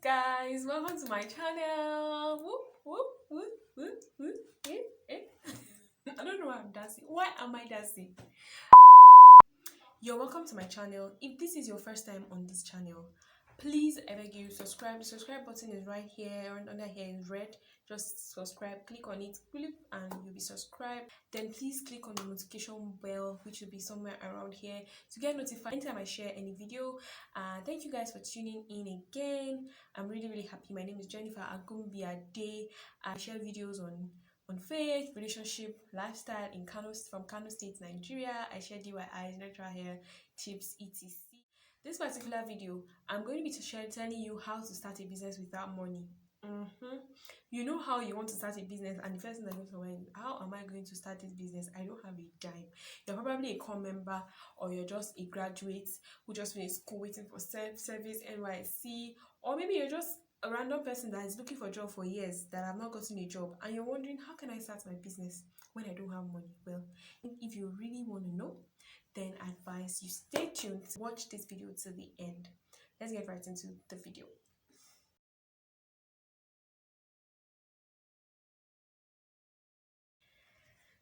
guys, welcome to my channel. Whoop, whoop, whoop, whoop, whoop. I don't know why I'm dancing. Why am I dancing? You're welcome to my channel. If this is your first time on this channel, please, I beg you, subscribe. The subscribe button is right here and under here in red. Just subscribe, click on it, click, and you'll be subscribed. Then please click on the notification bell, which will be somewhere around here, to get notified anytime I share any video. Thank you guys for tuning in again. I'm really happy. My name is Jennifer Agunbiade. I share videos on faith, relationship, lifestyle in from Kano State, Nigeria. I share DIYs, natural hair tips, etc. This particular video, I'm going to be telling you how to start a business without money. You know how you want to start a business, and the first thing that comes to mind, how am I going to start this business? I don't have a dime. You're probably a core member, or you're just a graduate who just finished school waiting for service, NYC, or maybe you're just a random person that is looking for a job for years that have not gotten a job, and you're wondering, how can I start my business when I don't have money? Well, if you really want to know, then I advise you stay tuned, watch this video to the end. Let's get right into the video.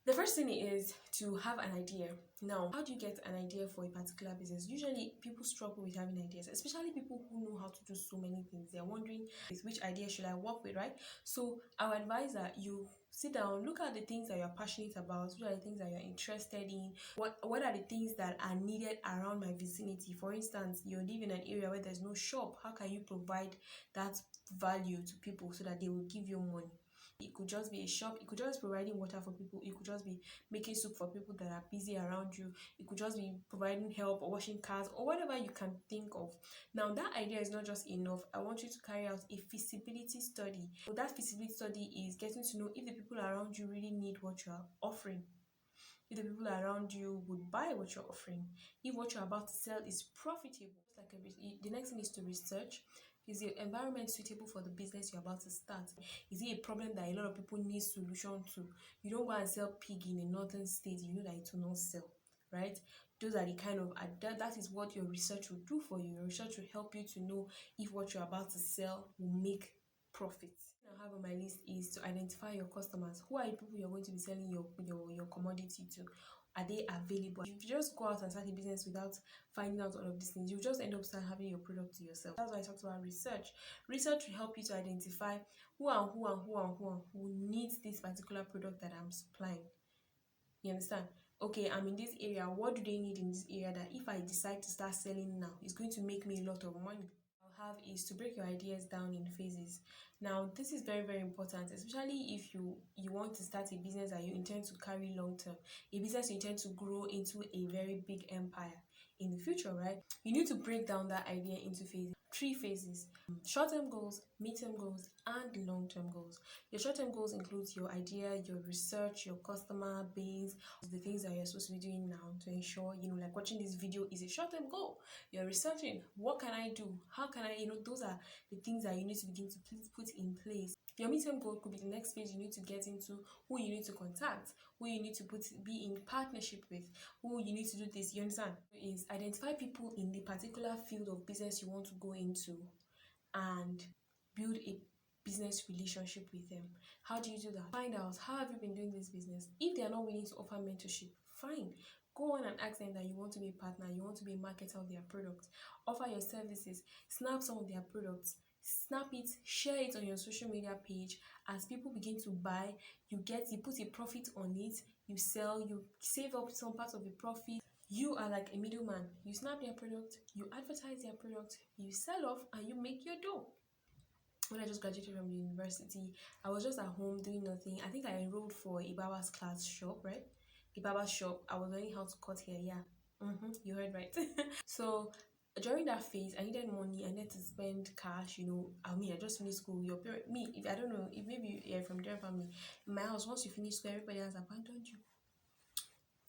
The first thing is to have an idea. Now, how do you get an idea for a particular business? Usually, people struggle with having ideas, especially people who know how to do so many things. They're wondering, which idea should I work with, right? So, I would advise that you sit down, look at the things that you're passionate about, what are the things that you're interested in, what are the things that are needed around my vicinity. For instance, you live in an area where there's no shop. How can you provide that value to people so that they will give you money? It could just be a shop, it could just be providing water for people, it could just be making soup for people that are busy around you, it could just be providing help or washing cars or whatever you can think of. Now, that idea is not just enough. I want you to carry out a feasibility study. So that feasibility study is getting to know if the people around you really need what you are offering, if the people around you would buy what you're offering, if what you're about to sell is profitable. The next thing is to research. Is the environment suitable for the business you're about to start? Is it a problem that a lot of people need solution to? You don't go and sell pig in a northern state, you know that it will not sell, right? Those are the kind of, that is what your research will do for you. Your research will help you to know if what you're about to sell will make profits. I have on my list is to identify your customers. Who are the people you're going to be selling your commodity to? Are they available? If you just go out and start a business without finding out all of these things, you just end up having your product to yourself. That's why I talked about research. Research will help you to identify who needs this particular product that I'm supplying. You understand? Okay, I'm in this area. What do they need in this area that if I decide to start selling now, it's going to make me a lot of money? Have is to break your ideas down in phases. Now, this is very important, especially if you want to start a business that you intend to carry long term, a business you intend to grow into a very big empire in the future, right? You need to break down that idea into phases. 3 phases: short-term goals, mid-term goals, and long-term goals. Your short-term goals include your idea, your research, your customer base, the things that you're supposed to be doing now to ensure, like watching this video is a short-term goal. You're researching, what can I do? How can I, those are the things that you need to begin to put in place. Your midterm goal could be the next phase you need to get into, who you need to contact, who you need to be in partnership with, who you need to do this. You understand? Is identify people in the particular field of business you want to go into and build a business relationship with them. How do you do that? Find out, how have you been doing this business? If they are not willing to offer mentorship, fine. Go on and ask them that you want to be a partner, you want to be a marketer of their product. Offer your services, snap some of their products, snap it, share it on your social media page. As people begin to buy, you put a profit on it, you sell, you save up some part of the profit. You are like a middleman. You snap their product, you advertise their product, you sell off, and you make your dough. When I just graduated from university, I was just at home doing nothing. I think I enrolled for a barber's class shop, right? A barber's shop. I was learning how to cut hair. Yeah, you heard right. So during that phase, I needed money. I needed to spend cash. I just finished school. Your parent, if I don't know, if maybe you're from their family, in my house, once you finish school, everybody has abandoned you.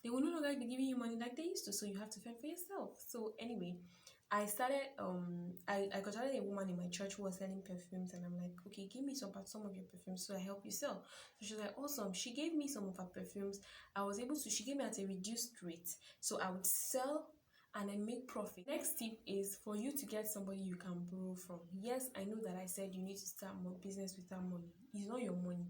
They will no longer be giving you money like they used to, so you have to fend for yourself. So anyway, I started I consulted a woman in my church who was selling perfumes, and I'm like, okay, give me some of your perfumes so I help you sell. So she's like, awesome. She gave me some of her perfumes. She gave me at a reduced rate, so I would sell and then make profit. Next tip is for you to get somebody you can borrow from. Yes, I know that I said you need to start more business without money. It's not your money.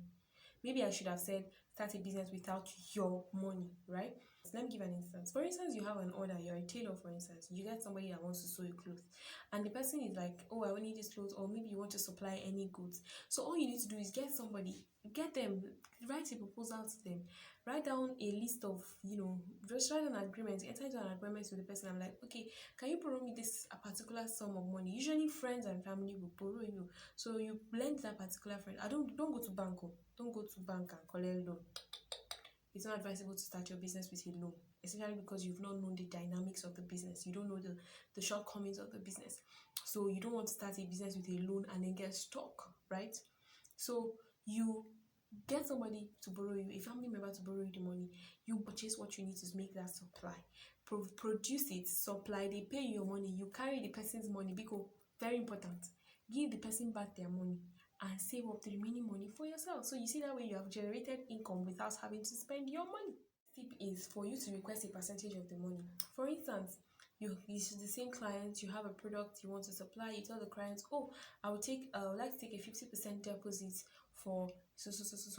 Maybe I should have said start a business without your money, right? So let me give an instance. For instance, you have an order, you're a tailor, for instance. You get somebody that wants to sew your clothes, and the person is like, oh, I only need this clothes, or maybe you want to supply any goods. So all you need to do is get somebody, get them, write a proposal to them, write down a list of, just write an agreement, enter into an agreement with the person. I'm like, okay, can you borrow me this a particular sum of money? Usually friends and family will borrow you, so you lend that particular friend. Don't go to bank. Don't go to bank and collect loan. It's not advisable to start your business with a loan, especially because you've not known the dynamics of the business. You don't know the shortcomings of the business. So you don't want to start a business with a loan and then get stuck, right? So you get somebody to borrow you, a family member to borrow you the money. You purchase what you need to make that supply. Produce it, supply, they pay you your money. You carry the person's money because, very important, give the person back their money and save up the remaining money for yourself. So you see, that way you have generated income without having to spend your money. Tip is for you to request a percentage of the money. For instance, it's the same client, you have a product you want to supply, you tell the client, oh, I would like to take a 50% deposit for so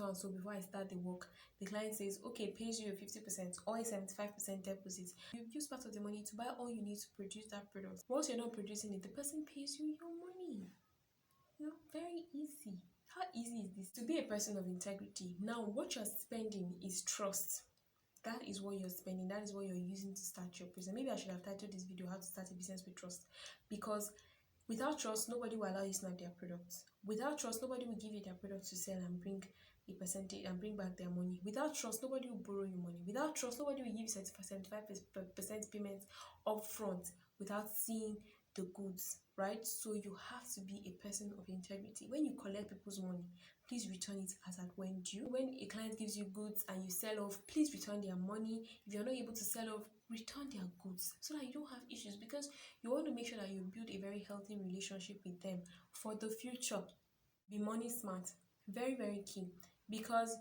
and so before I start the work. The client says, okay, pays you a 50% or a 75% deposit. You use part of the money to buy all you need to produce that product. Once you're not producing it, the person pays you your money. Very easy. How easy is this? To be a person of integrity. Now, what you're spending is trust. That is what you're spending. That is what you're using to start your business. Maybe I should have titled this video, How to Start a Business with Trust. Because without trust, nobody will allow you to snap their products. Without trust, nobody will give you their products to sell and bring a percentage and bring back their money. Without trust, nobody will borrow you money. Without trust, nobody will give you 75% payment upfront without seeing the goods, right? So you have to be a person of integrity. When you collect people's money, please return it as at when due. When a client gives you goods and you sell off, please return their money. If you're not able to sell off, return their goods so that you don't have issues, because you want to make sure that you build a very healthy relationship with them for the future. Be money smart. Very, very key, because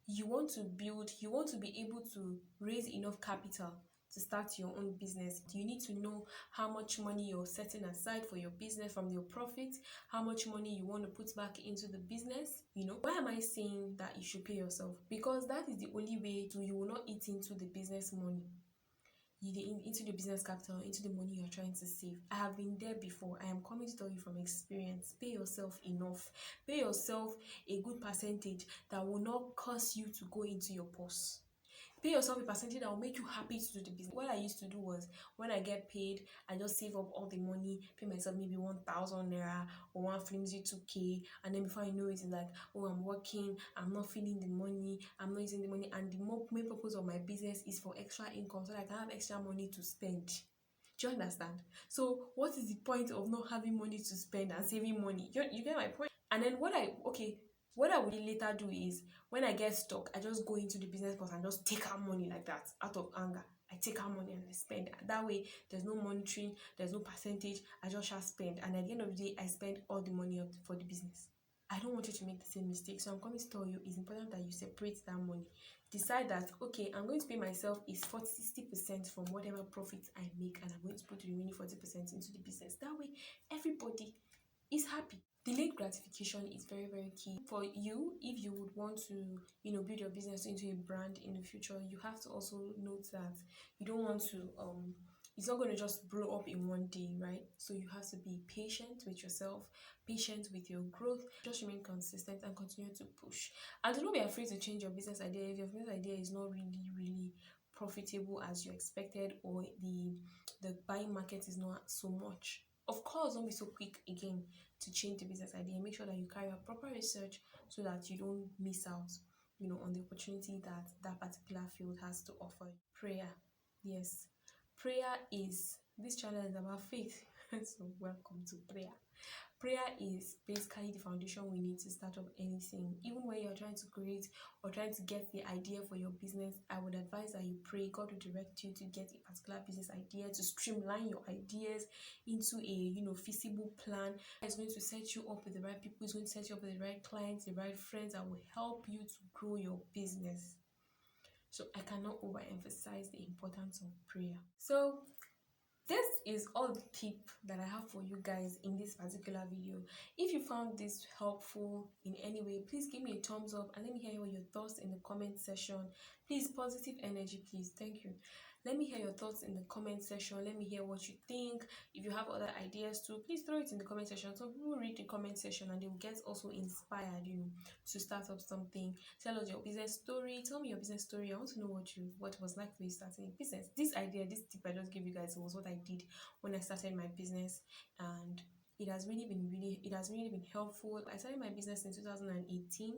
you want to be able to raise enough capital to start your own business. You need to know how much money you're setting aside for your business from your profit, how much money you want to put back into the business. Why am I saying that you should pay yourself? Because that is the only way you will not eat into the business money, into the business capital, into the money you're trying to save. I have been there before. I am coming to tell you from experience. Pay yourself enough. Pay yourself a good percentage that will not cause you to go into your purse. Pay yourself a percentage that will make you happy to do the business. What I used to do was, when I get paid, I just save up all the money, pay myself maybe 1,000 naira or one flimsy 2K, and then before I know it, it's like, oh, I'm working, I'm not feeling the money, I'm not using the money, and the main purpose of my business is for extra income, so that I can have extra money to spend. Do you understand? So what is the point of not having money to spend and saving money? You get my point? And then what I would later do is, when I get stuck, I just go into the business course and just take out money like that out of anger. I take out money and I spend. That way, there's no monitoring, there's no percentage. I just shall spend, and at the end of the day, I spend all the money for the business. I don't want you to make the same mistake. So I'm coming to tell you, it's important that you separate that money. Decide that, okay, I'm going to pay myself is 60% from whatever profits I make, and I'm going to put the remaining 40% into the business. That way, everybody is happy. Delayed gratification is very, very key for you. If you would want to, build your business into a brand in the future, you have to also note that you don't want to, it's not going to just blow up in one day, right? So you have to be patient with yourself, patient with your growth. Just remain consistent and continue to push. And do not be afraid to change your business idea if your business idea is not really profitable as you expected, or the buying market is not so much. Of course, don't be so quick again to change the business idea. Make sure that you carry out proper research so that you don't miss out, on the opportunity that that particular field has to offer. Prayer. Yes. This channel is about faith. So welcome to prayer. Prayer is basically the foundation we need to start up anything. Even when you're trying to create or trying to get the idea for your business, I would advise that you pray. God will direct you to get a particular business idea, to streamline your ideas into a feasible plan. It's going to set you up with the right people. It's going to set you up with the right clients, the right friends that will help you to grow your business. So I cannot overemphasize the importance of prayer. So is all the tip that I have for you guys in this particular video. If you found this helpful in any way, please give me a thumbs up and let me hear your thoughts in the comment section. Please, positive energy, please. Thank you. Let me hear your thoughts in the comment section. Let me hear what you think. If you have other ideas too, please throw it in the comment section. Some people read the comment section and they will get also inspired, to start up something. Tell us your business story. Tell me your business story. I want to know what was like for you starting a business. This tip I just gave you guys was what I did when I started my business, and it has really been helpful. I started my business in 2018.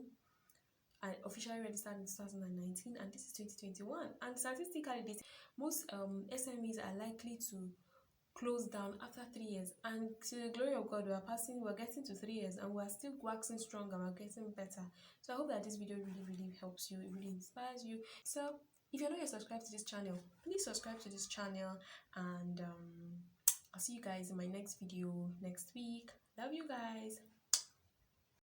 I officially registered in 2019, and this is 2021. And statistically, most SMEs are likely to close down after 3 years. And to the glory of God, we're getting to 3 years, and we're still waxing strong, and we're getting better. So I hope that this video really helps you. It really inspires you. So if you're not yet subscribed to this channel, please subscribe to this channel, and I'll see you guys in my next video next week. Love you guys.